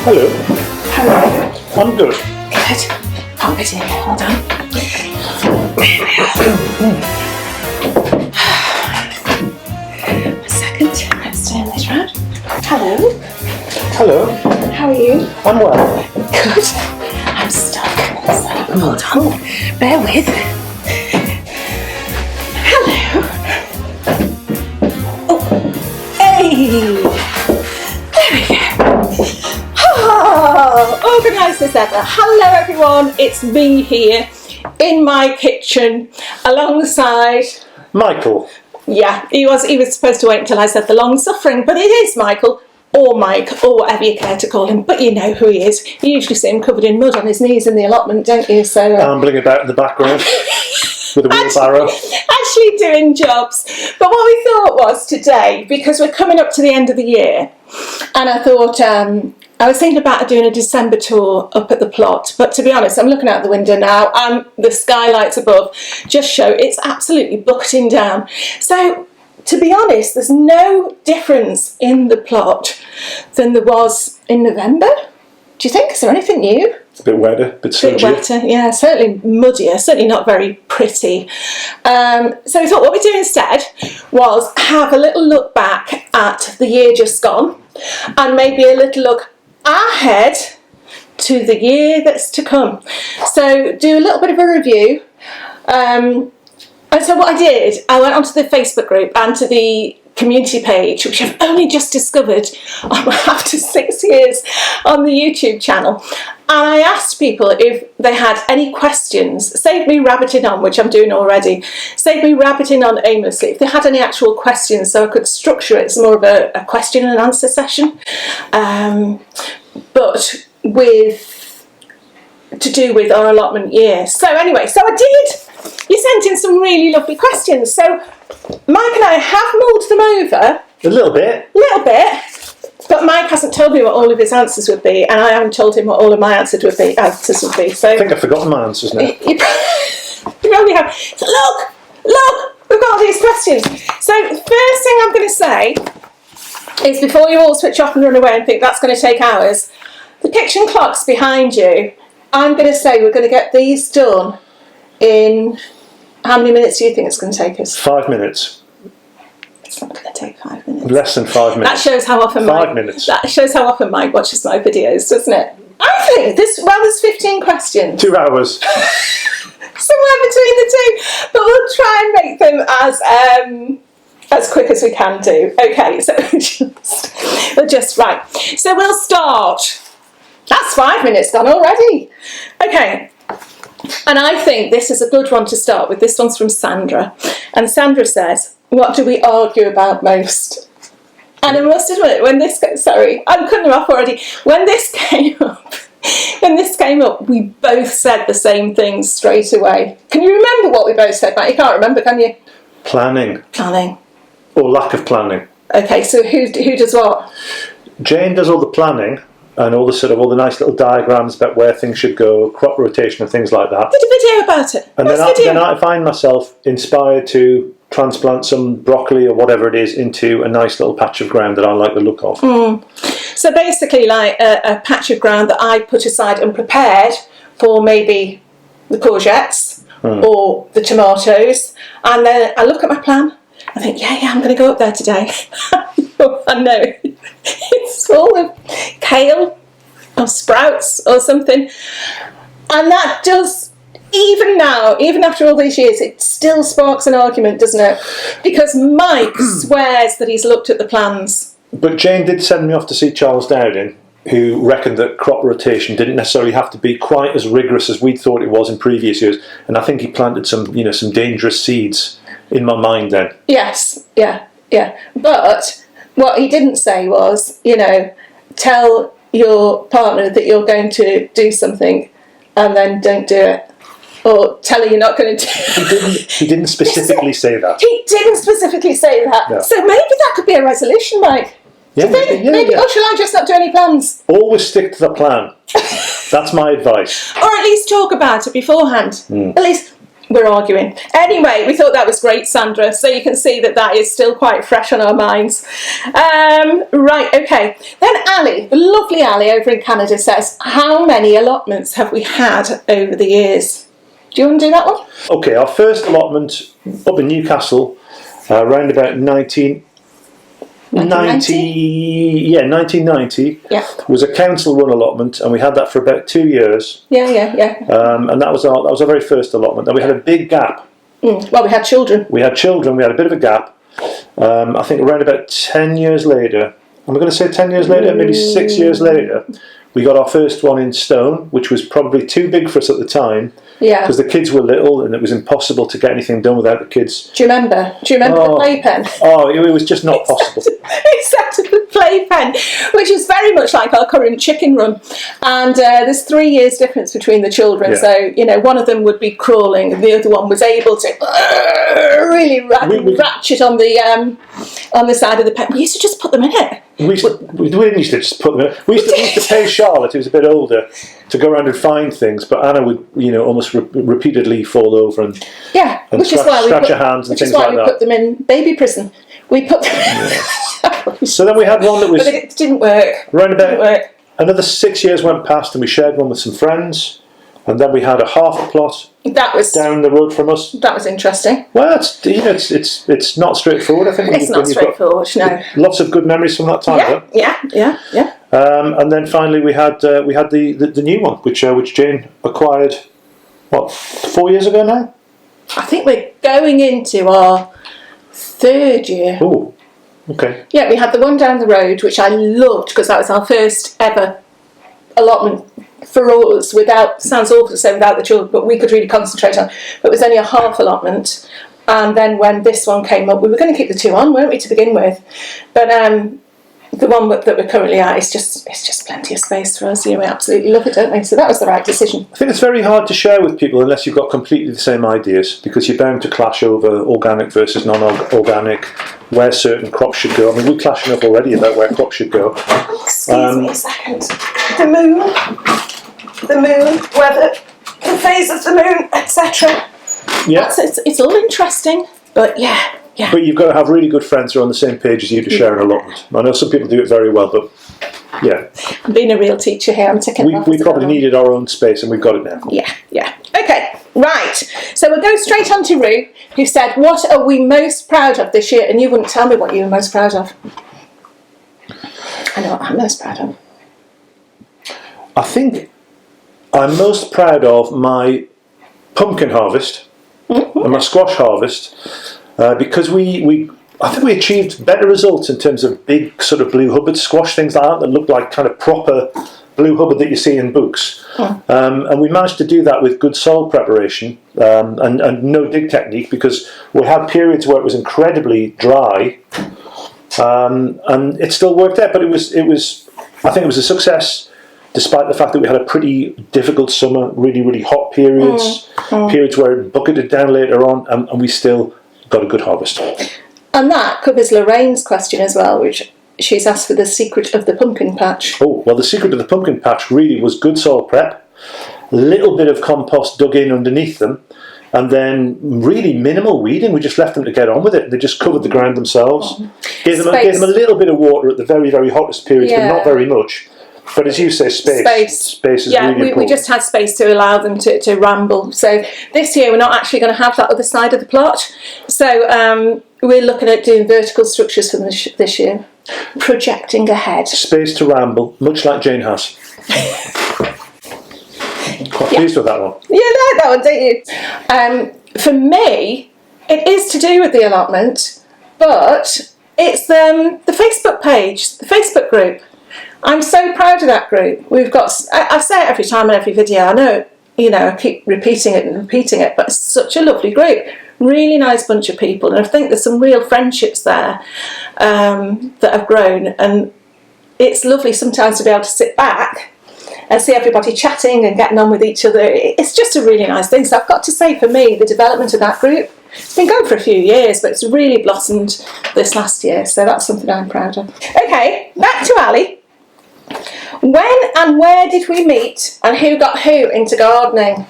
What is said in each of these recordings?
Hello. Hello. I'm good. Good. Can't get in. Hold on. A second. Let's turn this round. Hello. Hello. How are you? I'm well. Good. I'm stuck. So hold on. Bear with. Hello. Oh. Hey. There we go. Oh, organised as ever. Hello everyone, it's me here in my kitchen alongside Michael. Yeah, he was supposed to wait until I said the long suffering, but it is Michael or Mike or whatever you care to call him, but you know who he is. You usually see him covered in mud on his knees in the allotment, don't you? So Ambling about in the background with a wheelbarrow. Actually doing jobs. But what we thought was today, because we're coming up to the end of the year, and I thought I was thinking about doing a December tour up at the plot, but to be honest, I'm looking out the window now and the skylights above just show it's absolutely bucketing down. So to be honest, there's no difference in the plot than there was in November. Do you think? Is there anything new? It's a bit wetter, a bit sludgy. Bit wetter, yeah, certainly muddier, certainly not very pretty. So we thought what we'd do instead was have a little look back at the year just gone and maybe a little look ahead to the year that's to come. So do a little bit of a review. And so what I did, I went onto the Facebook group and to the community page, which I've only just discovered after 6 years on the YouTube channel. And I asked people if they had any questions, save me rabbiting on, which I'm doing already, save me rabbiting on aimlessly, if they had any actual questions so I could structure it as more of a question and answer session. But to do with our allotment year. So anyway, so I did. You sent in some really lovely questions. So Mike and I have mulled them over. A little bit. But Mike hasn't told me what all of his answers would be, and I haven't told him what all of my answers would be. So I think I've forgotten my answers now. You probably have. So look, we've got all these questions. So the first thing I'm going to say is, before you all switch off and run away and think that's going to take hours, the kitchen clock's behind you. I'm going to say we're going to get these done in, how many minutes do you think it's going to take us? 5 minutes. It's not going to take 5 minutes. Less than 5 minutes. That shows how often 5 minutes. That shows how often Mike watches my videos, doesn't it? I think there's 15 questions. 2 hours. Somewhere between the two. But we'll try and make them as quick as we can do. Okay, so we'll just right. So we'll start. That's 5 minutes gone already. Okay. And I think this is a good one to start with. This one's from Sandra. And Sandra says, what do we argue about most? And I must admit, I'm cutting them off already. When this came up, we both said the same things straight away. Can you remember what we both said, Matt? You can't remember, can you? Planning. Or lack of planning. Okay, so who does what? Jane does all the planning and all the nice little diagrams about where things should go, crop rotation and things like that. Did a video about it. And then I find myself inspired to transplant some broccoli or whatever it is into a nice little patch of ground that I like the look of. So basically like a patch of ground that I put aside and prepared for maybe the courgettes or the tomatoes, and then I look at my plan, I think, yeah, I'm going to go up there today. I know it's full of kale or sprouts or something, and that does, even now, even after all these years, it still sparks an argument, doesn't it? Because Mike swears that he's looked at the plans. But Jane did send me off to see Charles Dowding, who reckoned that crop rotation didn't necessarily have to be quite as rigorous as we'd thought it was in previous years, and I think he planted some dangerous seeds in my mind then. Yes, yeah. But what he didn't say was, tell your partner that you're going to do something and then don't do it. Or tell her you're not going to do it. He didn't specifically say that. He didn't specifically say that. No. So maybe that could be a resolution, Mike. Yeah, Maybe. Or shall I just not do any plans? Always stick to the plan. That's my advice. Or at least talk about it beforehand. At least we're arguing. Anyway, we thought that was great, Sandra, so you can see that that is still quite fresh on our minds. Right, okay. Then Ali, the lovely Ali over in Canada says, how many allotments have we had over the years? Do you want to do that one? Okay, our first allotment up in Newcastle, around about 1990, was a council-run allotment, and we had that for about 2 years. Yeah. And that was our very first allotment. And we had a big gap. Well, we had children. We had a bit of a gap. I think around about 10 years later, I'm going to say 10 years later, maybe 6 years later, we got our first one in Stone, which was probably too big for us at the time. Yeah. Because the kids were little and it was impossible to get anything done without the kids. Do you remember? The playpen? Oh, it was just not possible. Except the playpen, which is very much like our current chicken run. And there's 3 years difference between the children. Yeah. So, one of them would be crawling and the other one was able to really ratchet on the side of the pen. We used to just put them in it. We didn't used to just put them in. We used to pay Charlotte, who was a bit older, to go around and find things, but Anna would, almost repeatedly fall over and scratch her hands and things like that. Which is why we put them in baby prison. We put them So then we had one that was... But it didn't work. Another 6 years went past and we shared one with some friends, and then we had a half plot down the road from us. That was interesting. Well, it's not straighthtforward, I think. It's not straightforward, no. Lots of good memories from that time. Yeah. And then finally we had the new one, which Jane acquired, 4 years ago now? I think we're going into our 3rd year. Oh, okay. Yeah, we had the one down the road, which I loved because that was our first ever allotment for us, sounds awful to say without the children, but we could really concentrate on. But it was only a half allotment. And then when this one came up, we were going to keep the 2 on, weren't we, to begin with? But the one that we're currently at is just plenty of space for us. We absolutely love it, don't we? So that was the right decision. I think it's very hard to share with people unless you've got completely the same ideas, because you're bound to clash over organic versus non-organic, where certain crops should go. I mean, we're clashing up already about where crops should go. Excuse me a second. The moon, weather, the phase of the moon, etc. Yeah. It's all interesting, but yeah. But you've got to have really good friends who are on the same page as you to share an allotment. I know some people do it very well, but yeah. I'm being a real teacher here. I'm taking. We probably needed our own space, and we've got it now. Yeah. Okay, right. So we'll go straight on to Rue, who said, "What are we most proud of this year?" And you wouldn't tell me what you were most proud of. I know what I'm most proud of. I think I'm most proud of my pumpkin harvest and my squash harvest. Because I think we achieved better results in terms of big sort of blue hubbard squash, things like that look like kind of proper blue hubbard that you see in books. And we managed to do that with good soil preparation and no dig technique, because we had periods where it was incredibly dry, and it still worked out. But I think it was a success, despite the fact that we had a pretty difficult summer, really, really hot periods, periods where it bucketed down later on, and we still got a good harvest. And that covers Lorraine's question as well, which she's asked for the secret of the pumpkin patch. Oh, well, the secret of the pumpkin patch really was good soil prep, a little bit of compost dug in underneath them, and then really minimal weeding. We just left them to get on with it. They just covered the ground themselves. Gave them a little bit of water at the very, very hottest periods, but not very much. But as you say, space is really important. We just had space to allow them to ramble. So this year we're not actually going to have that other side of the plot. So we're looking at doing vertical structures for this year, projecting ahead. Space to ramble, much like Jane has. Quite pleased with that one. You like that one, don't you? For me, it is to do with the allotment, but it's the Facebook page, the Facebook group. I'm so proud of that group. We've got, I say it every time in every video, I know, I keep repeating it, but it's such a lovely group. Really nice bunch of people, and I think there's some real friendships there that have grown, and it's lovely sometimes to be able to sit back and see everybody chatting and getting on with each other. It's just a really nice thing. So I've got to say, for me, the development of that group, it's been going for a few years, but it's really blossomed this last year, so that's something I'm proud of. Okay, back to Ali. When and where did we meet, and who got who into gardening?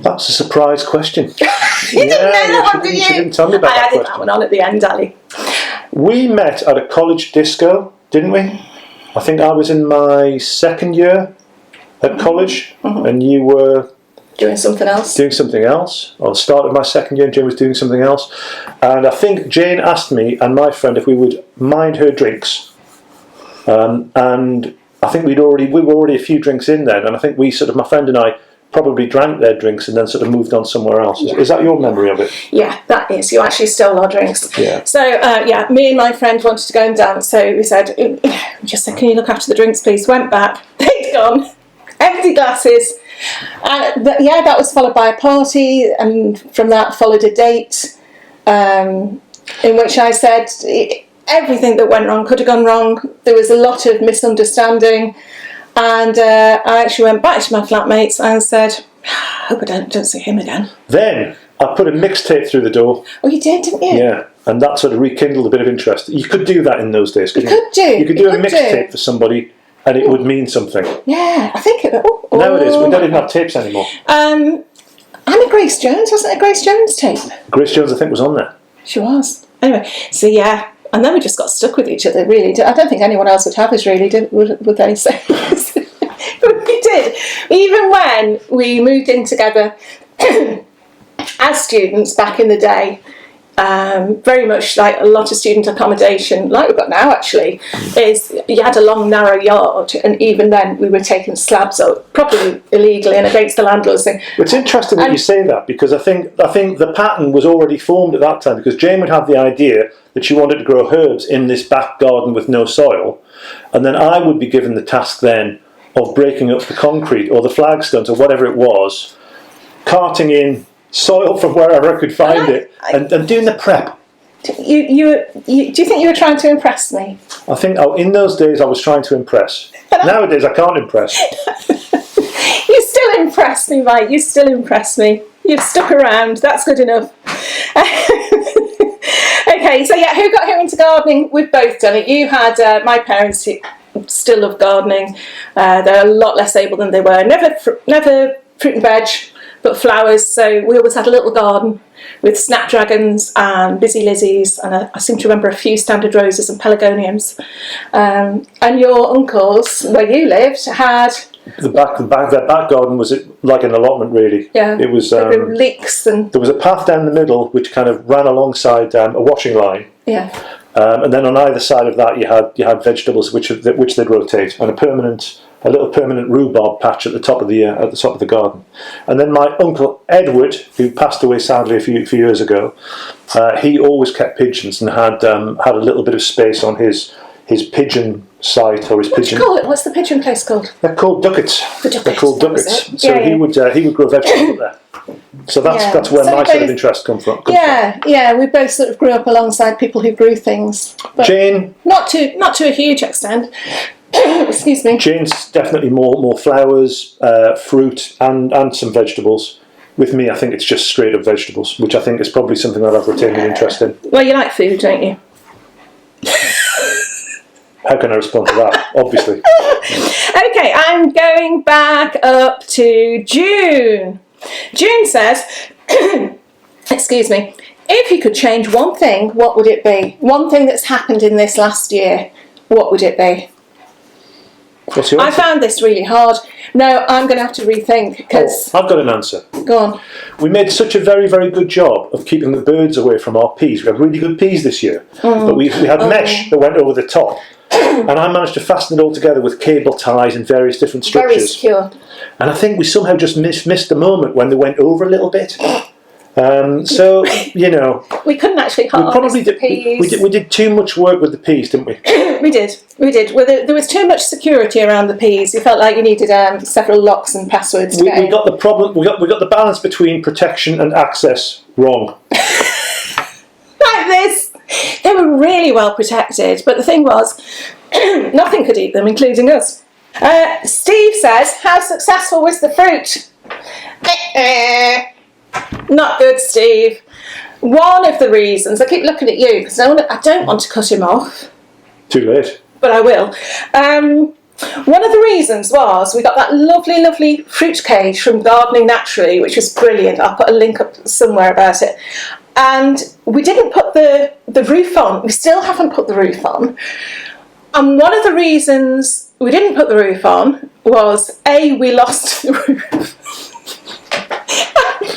That's a surprise question. You didn't know that one, did you? She didn't tell me about I that added question. that one on at the end, Ali. We met at a college disco, didn't we? I think I was in my second year at college, and you were Doing something else. doing something else. I started my second year and Jane was doing something else. And I think Jane asked me and my friend if we would mind her drinks. And I think we were already a few drinks in then, and I think my friend and I probably drank their drinks and then sort of moved on somewhere else. Is that your memory of it? Yeah, that is. You actually stole our drinks. Yeah. So, me and my friend wanted to go and dance, so we just said, can you look after the drinks, please? Went back, they'd gone, empty glasses. That was followed by a party, and from that followed a date, in which I said everything that went wrong could have gone wrong. There was a lot of misunderstanding, and I actually went back to my flatmates and said, I hope I don't see him again. Then I put a mixtape through the door. Oh, you did, didn't you? Yeah, and that sort of rekindled a bit of interest. You could do that in those days, couldn't you? You could do a mixtape for somebody and it would mean something. Yeah, I think it would. Nowadays, we don't even have tapes anymore. And a Grace Jones, wasn't it a Grace Jones tape? Grace Jones, I think, was on there. She was. Anyway, so yeah, and then we just got stuck with each other, really. I don't think anyone else would have us, really, would they? So, but we did. Even when we moved in together as students back in the day, very much like a lot of student accommodation, like we've got now actually, is you had a long narrow yard, and even then we were taking slabs up, probably illegally and against the landlord's thing. It's interesting that you say that, because I think the pattern was already formed at that time, because Jane would have the idea that she wanted to grow herbs in this back garden with no soil, and then I would be given the task then of breaking up the concrete or the flagstones or whatever it was, carting in soil from wherever I could find it, and doing the prep. Do you think you were trying to impress me? I think in those days I was trying to impress. Nowadays I can't impress. You still impress me, Mike. You still impress me. You've stuck around. That's good enough. Okay, so yeah, who got who into gardening? We've both done it. You had my parents who still love gardening. They're a lot less able than they were. Never fruit and veg, but flowers. So we always had a little garden with snapdragons and busy lizzies, and I seem to remember a few standard roses and pelargoniums. And your uncles, where you lived, had their back garden was like an allotment, really. Yeah, it was. There were leeks, and there was a path down the middle which kind of ran alongside a washing line. Yeah. And then on either side of that, you had vegetables which they'd rotate, and a little permanent rhubarb patch at the top of the garden. And then my uncle Edward, who passed away sadly a few years ago, he always kept pigeons and had a little bit of space on his pigeon site or his what pigeon. Do you call it? What's the pigeon place called? They're called duckets. The duckets. They're called duckets. So he would grow vegetables up there. So that's where my sort of interest come from. Yeah. We both sort of grew up alongside people who grew things. But Jane, not to a huge extent. Excuse me. Jane's definitely more flowers, fruit, and some vegetables. With me, I think it's just straight up vegetables, which I think is probably something that I've retained an interest in. Well, you like food, don't you? How can I respond to that? Obviously. Okay, I'm going back up to June. June says, excuse me, if you could change one thing, what would it be? One thing that's happened in this last year, what would it be? What's your answer? I found this really hard. No, I'm going to have to rethink because... I've got an answer. Go on. We made such a very, very good job of keeping the birds away from our peas. We had really good peas this year, but we had mesh that went over the top. And I managed to fasten it all together with cable ties and various different structures. Very secure. And I think we somehow just missed the moment when they went over a little bit. So, you know... We couldn't actually harvest the peas. We did too much work with the peas, didn't we? We did. Well, there was too much security around the peas. You felt like you needed several locks and passwords to get in. We got the problem. We got the balance between protection and access wrong. Like this. They were really well protected, but the thing was, nothing could eat them, including us. Steve says, how successful was the fruit? Not good, Steve. One of the reasons, I keep looking at you because I don't want to cut him off. Too late. But I will. One of the reasons was we got that lovely, lovely fruit cage from Gardening Naturally, which was brilliant. I'll put a link up somewhere about it. And we didn't put the roof on. We still haven't put the roof on. And one of the reasons we didn't put the roof on was, A, we lost the roof.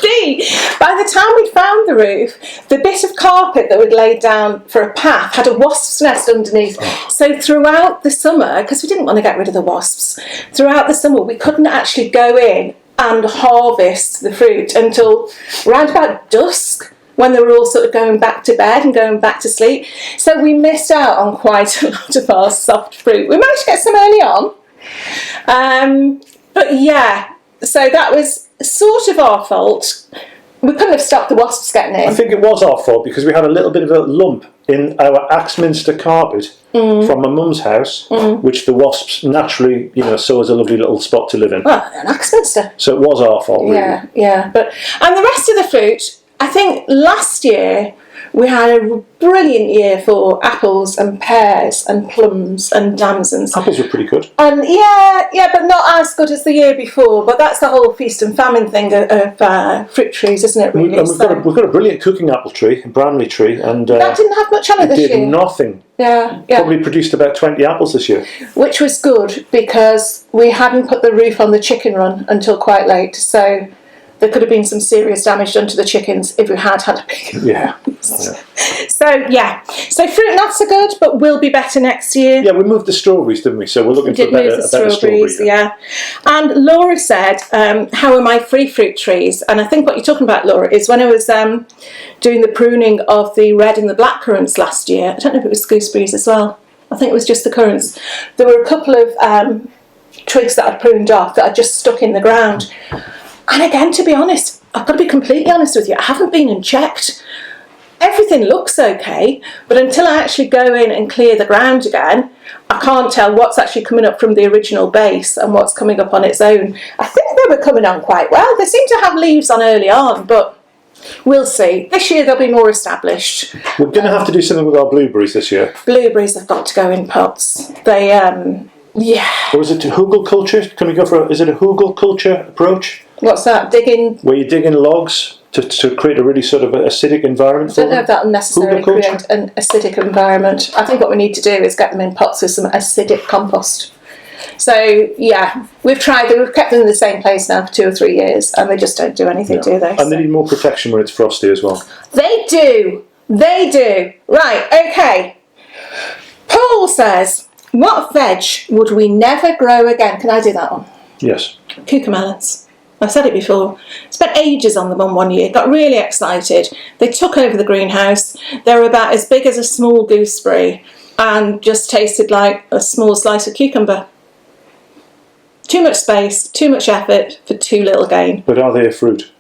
B, by the time we'd found the roof, the bit of carpet that we'd laid down for a path had a wasp's nest underneath. So throughout the summer, because we didn't want to get rid of the wasps, throughout the summer we couldn't actually go in and harvest the fruit until around about dusk, when they were all sort of going back to bed and going back to sleep. So we missed out on quite a lot of our soft fruit. We managed to get some early on. But yeah, so that was sort of our fault. We couldn't have stopped the wasps getting in. I think it was our fault because we had a little bit of a lump in our Axminster carpet from my mum's house, which the wasps naturally, saw as a lovely little spot to live in. Well, an Axminster. So it was our fault, really. Yeah. And the rest of the fruit, I think last year we had a brilliant year for apples and pears and plums and damsons. Apples were pretty good. And yeah, but not as good as the year before. But that's the whole feast and famine thing of fruit trees, isn't it, really? We've got a brilliant cooking apple tree, a Bramley tree. And that didn't have much on it this year. It did nothing. Yeah. Probably produced about 20 apples this year. Which was good because we hadn't put the roof on the chicken run until quite late. So there could have been some serious damage done to the chickens if we had a big So fruit and nuts are good, but will be better next year. Yeah, we moved the strawberries, didn't we? So we're looking for a better strawberries. Yeah. And Laura said, how are my free fruit trees? And I think what you're talking about, Laura, is when I was doing the pruning of the red and the black currants last year. I don't know if it was gooseberries as well. I think it was just the currants. There were a couple of twigs that I'd pruned off that I'd just stuck in the ground. And again, to be honest, I've got to be completely honest with you, I haven't been and checked. Everything looks okay, but until I actually go in and clear the ground again, I can't tell what's actually coming up from the original base and what's coming up on its own. I think they were coming on quite well. They seem to have leaves on early on, but we'll see. This year they'll be more established. We're going to have to do something with our blueberries this year. Blueberries have got to go in pots. They, Or is it hugel culture? Can we go for is it a hugel culture approach? What's that? Digging? Where you dig in logs to create a really sort of acidic environment for them? I don't know if that will necessarily create an acidic environment. I think what we need to do is get them in pots with some acidic compost. So, yeah, we've tried them. We've kept them in the same place now for 2 or 3 years, and they just don't do anything, do they? And they need more protection when it's frosty as well. They do. Right, okay. Paul says, what veg would we never grow again? Can I do that one? Yes. Cucamelons. I've said it before. Spent ages on them on one year. Got really excited. They took over the greenhouse. They were about as big as a small gooseberry and just tasted like a small slice of cucumber. Too much space, too much effort for too little gain. But are they a fruit?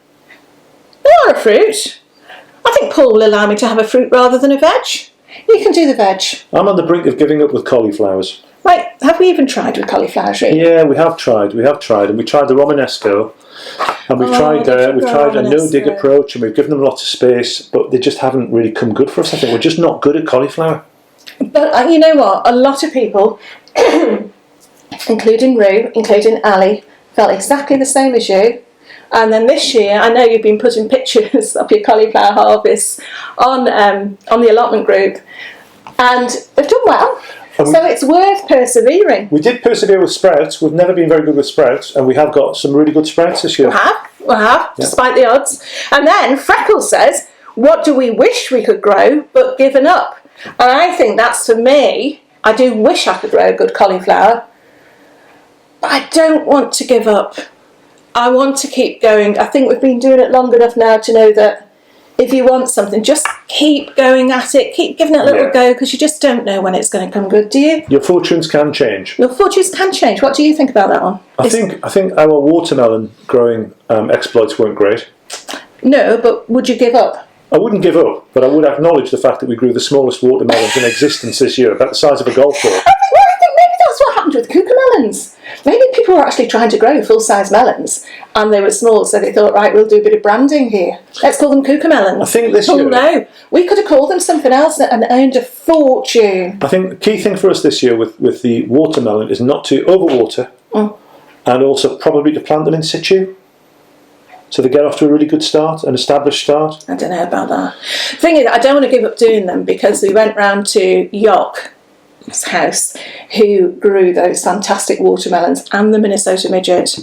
They are a fruit. I think Paul will allow me to have a fruit rather than a veg. You can do the veg. I'm on the brink of giving up with cauliflowers. Right, have we even tried with cauliflower tree? Yeah, we have tried, and we tried the Romanesco, and we've tried a no-dig approach, and we've given them lots of space, but they just haven't really come good for us. I think we're just not good at cauliflower. But you know what? A lot of people, including Rue, including Ali, felt exactly the same as you. And then this year, I know you've been putting pictures of your cauliflower harvests on the allotment group, and they've done well. So it's worth persevering. We did persevere with sprouts. We've never been very good with sprouts, and we have got some really good sprouts this year. We have, despite the odds. And then Freckles says, what do we wish we could grow but given up? And I think that's for me. I do wish I could grow a good cauliflower, but I don't want to give up. I want to keep going. I think we've been doing it long enough now to know that if you want something, just keep going at it, keep giving it a little go, because you just don't know when it's going to come good, do you? Your fortunes can change. Your fortunes can change. What do you think about that one? I think our watermelon growing exploits weren't great. No, but would you give up? I wouldn't give up, but I would acknowledge the fact that we grew the smallest watermelons in existence this year, about the size of a golf ball. I think maybe that's what happened with cucamelons. maybe people were actually trying to grow full-size melons, and they were small, so they thought, right, we'll do a bit of branding here. Let's call them Kuka melons. I think this year... no, we could have called them something else and earned a fortune. I think the key thing for us this year with the watermelon is not to overwater, and also probably to plant them in situ, so they get off to a really good start, an established start. I don't know about that. The thing is, I don't want to give up doing them, because we went round to Yock's house, who grew those fantastic watermelons, and the Minnesota midget.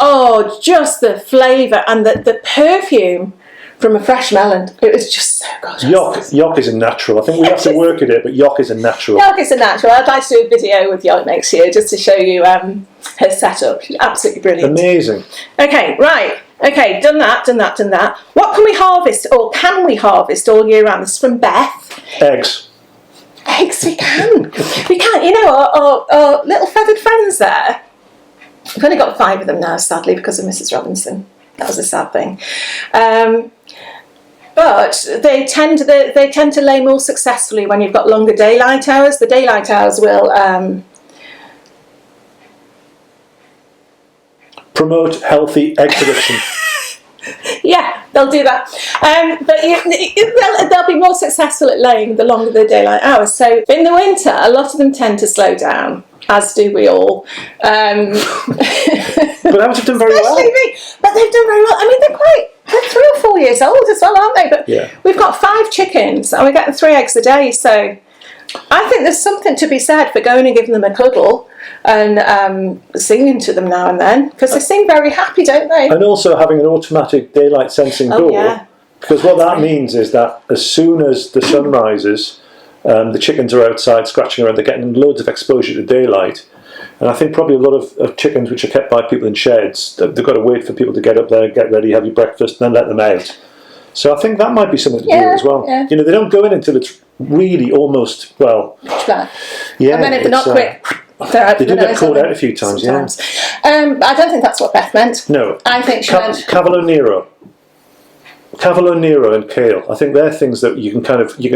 Oh, just the flavour and the perfume from a fresh melon. It was just so gorgeous. Yock is a natural. I think we have to work at it, but Yock is a natural. Yock is a natural. I'd like to do a video with Yock next year, just to show you her setup. She's absolutely brilliant. Amazing. Okay, right. Okay, done that. What can we harvest, or can we harvest all year round? This is from Beth. Eggs. Eggs, we can. We can. You know, our little feathered friends there. We've only got 5 of them now, sadly, because of Mrs. Robinson. That was a sad thing. But they tend to lay more successfully when you've got longer daylight hours. The daylight hours will promote healthy egg production. Yeah, they'll do that. But they'll be more successful at laying the longer the daylight hours. So in the winter, a lot of them tend to slow down, as do we all. But they've done very well. Me. But they've done very well. I mean, they're 3 or 4 years old as well, aren't they? But yeah. We've got 5 chickens, and we're getting 3 eggs a day. So I think there's something to be said for going and giving them a cuddle and singing to them now and then, because they seem very happy, don't they? And also having an automatic daylight sensing door, yeah. Because what that means is that as soon as the sun rises, the chickens are outside scratching around, they're getting loads of exposure to daylight. And I think probably a lot of chickens which are kept by people in sheds, they've got to wait for people to get up there, get ready, have your breakfast, and then let them out. So I think that might be something to do as well. Yeah. You know, they don't go in until it's really almost, well... Yeah, and then if they're not quick... They do get called out a few times, sometimes. Yeah. I don't think that's what Beth meant. No. I think she meant... Cavolo Nero and kale. I think they're things that you can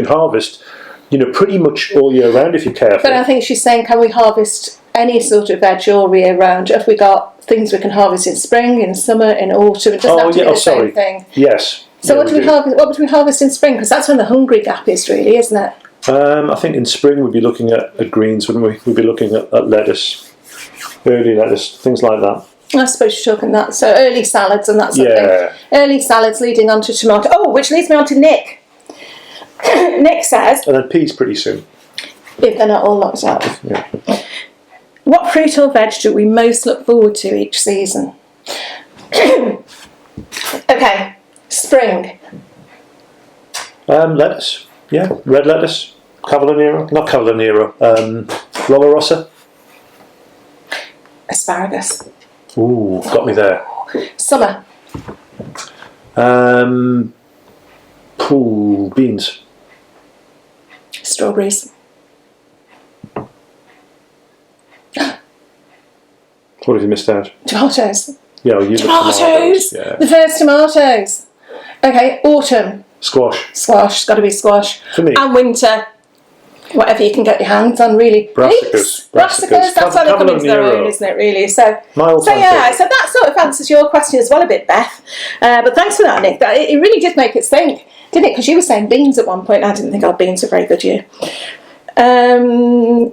harvest, you know, pretty much all year round if you're careful. But I think she's saying, can we harvest any sort of veg all year round? Have we got things we can harvest in spring, in summer, in autumn? It doesn't have to be the same thing. Yes. So what would we harvest in spring? Because that's when the hungry gap is, really, isn't it? I think in spring we'd be looking at greens, wouldn't we? We'd be looking at lettuce, early lettuce, things like that. I suppose you're talking that. So early salads and that sort of thing. Early salads leading on to tomato. Oh, which leads me on to Nick. Nick says... And then peas pretty soon. If they're not all locked up. Yeah. What fruit or veg do we most look forward to each season? Okay, spring. Lettuce. Yeah, red lettuce. Cavolo Nero. Not Cavolo Nero. Rolla Rossa. Asparagus. Ooh, got me there. Summer. Beans. Strawberries. What have you missed out? Tomatoes. Yeah, well, tomatoes. Yeah. The first tomatoes. Okay, autumn. Squash. Squash. Got to be squash. For me. And winter. Whatever you can get your hands on, really. Brassicas. Brassicas. That's how they come into their own, isn't it? Really. So that sort of answers your question as well a bit, Beth. But thanks for that, Nick. It really did make us think, didn't it? Because you were saying beans at one point. And I didn't think our beans were very good year. Erica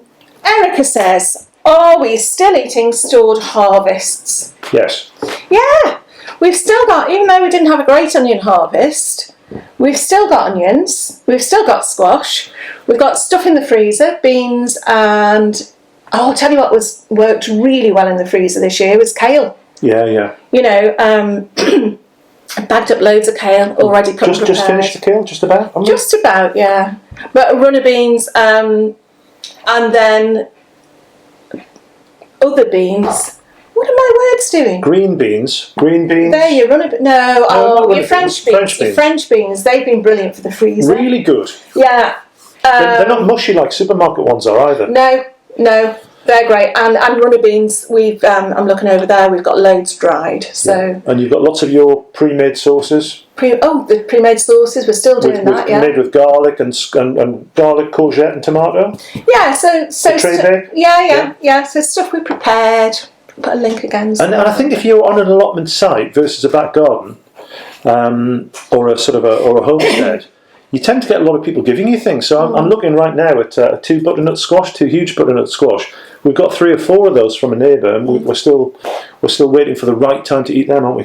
says, are we still eating stored harvests? Yes. Yeah. We've still got, even though we didn't have a great onion harvest, we've still got onions, we've still got squash, we've got stuff in the freezer, beans, and I'll tell you what worked really well in the freezer this year was kale. Yeah. You know, I bagged up loads of kale already cut and prepared. Just finished the kale, just about? Just about, yeah. But runner beans, and then other beans. What are my words doing? Green beans. There you run it. No, your French beans. Your French beans. They've been brilliant for the freezer. Really good. Yeah. They're not mushy like supermarket ones are either. No. They're great, and runner beans. We've I'm looking over there. We've got loads dried. So and you've got lots of your pre-made sauces. The pre-made sauces. We're still doing that. Yeah, made with garlic and garlic, courgette, and tomato. Yeah. So tray bake? Yeah. So stuff we prepared. Put a link again. And I think if you're on an allotment site versus a back garden, or a sort of or a homestead, you tend to get a lot of people giving you things. So I'm looking right now at two huge butternut squash. We've got 3 or 4 of those from a neighbour, and we're still waiting for the right time to eat them, aren't we?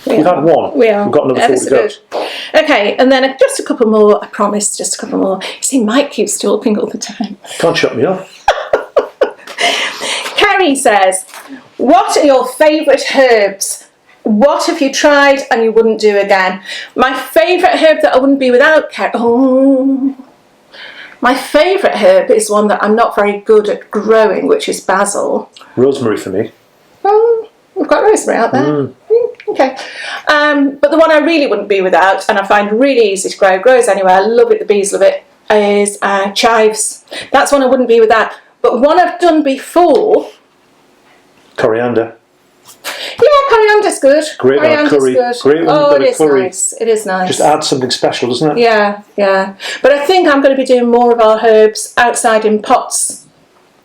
We've had one. We are. We've got another 4 to go. Okay, and then just a couple more. I promise, just a couple more. You see, Mike keeps talking all the time. Can't shut me off. Kerry says, "What are your favourite herbs? What have you tried and you wouldn't do again?" My favourite herb that I wouldn't be without, my favourite herb is one that I'm not very good at growing, which is basil. Rosemary for me. Oh, we've got rosemary out there. Okay. But the one I really wouldn't be without, and I find really easy to grow, grows anywhere, I love it, the bees love it, is chives. That's one I wouldn't be without. But one I've done before... Coriander. Yeah, coriander's good. Great on curry. Good. Great when you've got a curry. Nice. It is nice. Just adds something special, doesn't it? Yeah. But I think I'm going to be doing more of our herbs outside in pots.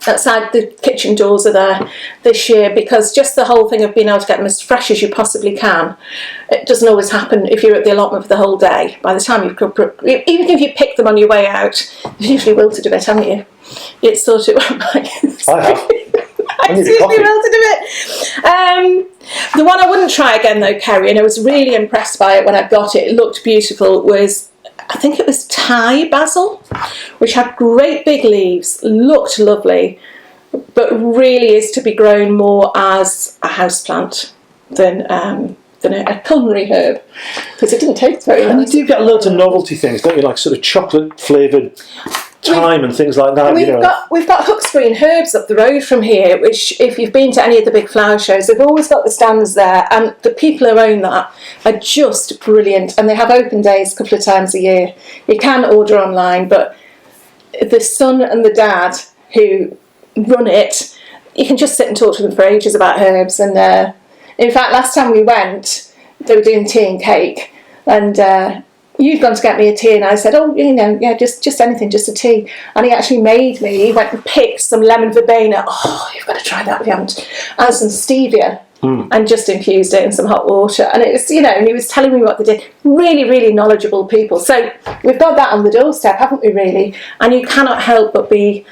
Outside the kitchen doors are there this year, because just the whole thing of being able to get them as fresh as you possibly can, it doesn't always happen if you're at the allotment for the whole day. By the time you've cooked, even if you pick them on your way out, you've usually wilted a bit, haven't you? It's sort of... I have. It's usually wilted a bit. The one I wouldn't try again though, Kerry, and I was really impressed by it when I got it, it looked beautiful, was... I think it was Thai basil, which had great big leaves, looked lovely, but really is to be grown more as a houseplant than a culinary herb, because it didn't taste very nice. And you do get loads of novelty things, don't you? Like sort of chocolate flavoured thyme and things like that. We've got Hooks Green Herbs up the road from here, which, if you've been to any of the big flower shows, they've always got the stands there, and the people who own that are just brilliant, and they have open days a couple of times a year. You can order online, but the son and the dad who run it, you can just sit and talk to them for ages about herbs. And in fact, last time we went, they were doing tea and cake, and you'd gone to get me a tea, and I said, just anything, just a tea. And he actually made me, he went and picked some lemon verbena. Oh, you've got to try that if you haven't. And some stevia, and just infused it in some hot water. And it was, and he was telling me what they did. Really, really knowledgeable people. So we've got that on the doorstep, haven't we, really? And you cannot help but be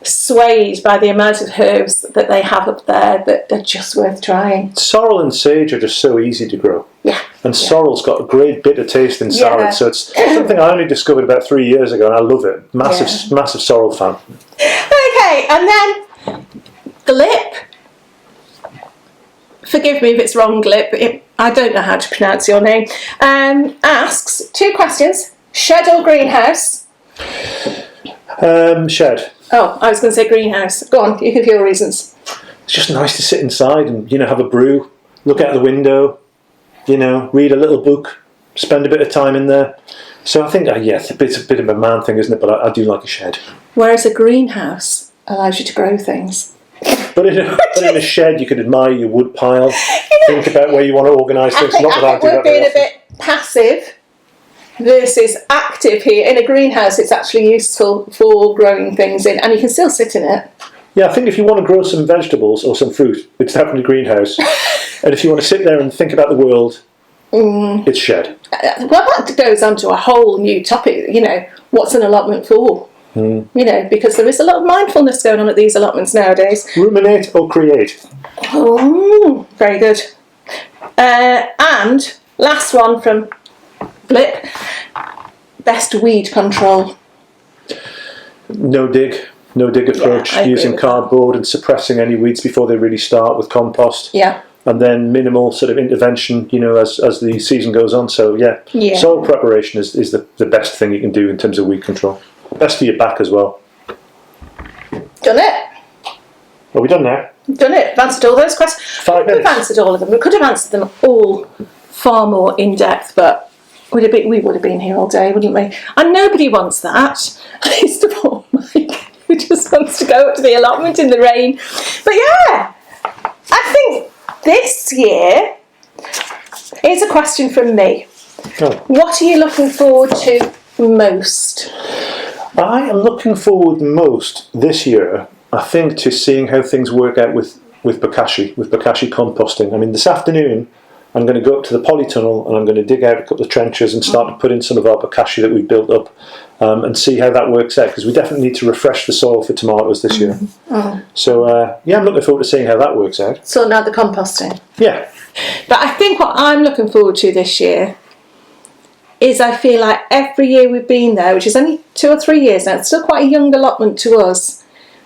swayed by the amount of herbs that they have up there that are just worth trying. Sorrel and sage are just so easy to grow. Yeah. And sorrel's got a great bitter taste in salad, so it's something I only discovered about 3 years ago, and I love it. Massive sorrel fan. Okay, and then Glip. Forgive me if it's wrong, Glip. I don't know how to pronounce your name. Asks 2 questions: shed or greenhouse? Shed. Oh, I was going to say greenhouse. Go on, you give your reasons. It's just nice to sit inside and have a brew, look out the window, read a little book, spend a bit of time in there. So I think, it's a bit of a man thing, isn't it? But I do like a shed. Whereas a greenhouse allows you to grow things. But in a shed, you could admire your wood pile, think about where you want to organise things. I think we're being a bit passive versus active here. In a greenhouse, it's actually useful for growing things in, and you can still sit in it. Yeah, I think if you want to grow some vegetables or some fruit, it's definitely a greenhouse. And if you want to sit there and think about the world, it's shed. Well, that goes on to a whole new topic, what's an allotment for? Because there is a lot of mindfulness going on at these allotments nowadays. Ruminate or create? Oh, very good. And last one from Blip. Best weed control? No dig approach, using cardboard and suppressing any weeds before they really start with compost. Yeah. And then minimal sort of intervention, as the season goes on. So soil preparation is the best thing you can do in terms of weed control. Best for your back as well. Done it. Are we done now? Done it. Answered all those questions. 5 minutes. We've answered all of them. We could have answered them all far more in depth, but we would have been here all day, wouldn't we? And nobody wants that. Least of all, Mike. who just wants to go up to the allotment in the rain. But yeah, I think this year, here's a question from me. Oh. What are you looking forward to most? I am looking forward most this year, I think, to seeing how things work out with bokashi composting. I mean, this afternoon I'm going to go up to the polytunnel and I'm going to dig out a couple of trenches and start to put in some of our bokashi that we've built up and see how that works out, because we definitely need to refresh the soil for tomatoes this year. So yeah, I'm looking forward to seeing how that works out. So now the composting. Yeah. But I think what I'm looking forward to this year is I feel like every year we've been there, which is only 2 or 3 years now, it's still quite a young allotment to us,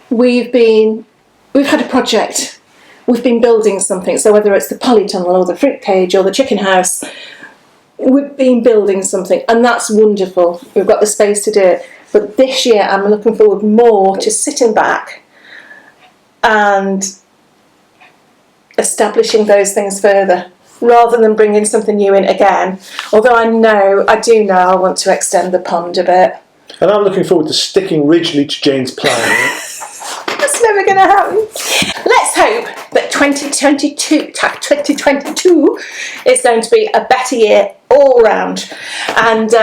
we've had a project. We've been building something. So whether it's the polytunnel or the fruit cage or the chicken house, we've been building something, and that's wonderful. We've got the space to do it. But this year I'm looking forward more to sitting back and establishing those things further, rather than bringing something new in again. Although I do know I want to extend the pond a bit. And I'm looking forward to sticking rigidly to Jane's plan. That's never going to happen. Let's hope that 2022 is going to be a better year all round. And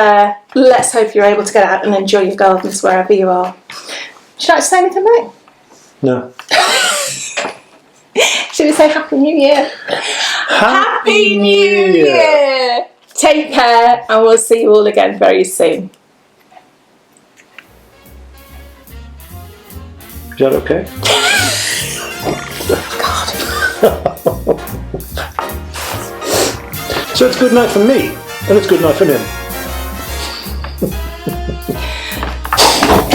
let's hope you're able to get out and enjoy your gardens wherever you are. Should I say anything, mate? No. Should we say Happy New Year? Happy New Year! Take care, and we'll see you all again very soon. Is that okay? God. So it's good night for me, and it's good night for him.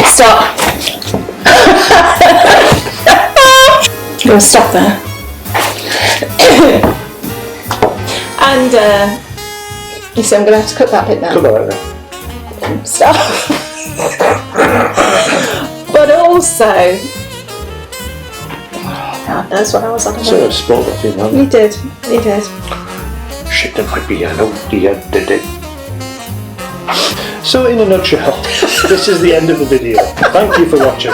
Stop. I'm going to stop there. And you see, I'm going to have to cut that bit now. Cut that out there. Stop. But also, God knows what I was on about. So I spoiled that for you, man. You did. Shit, that might be an idea, did it? So in a nutshell, this is the end of the video. Thank you for watching.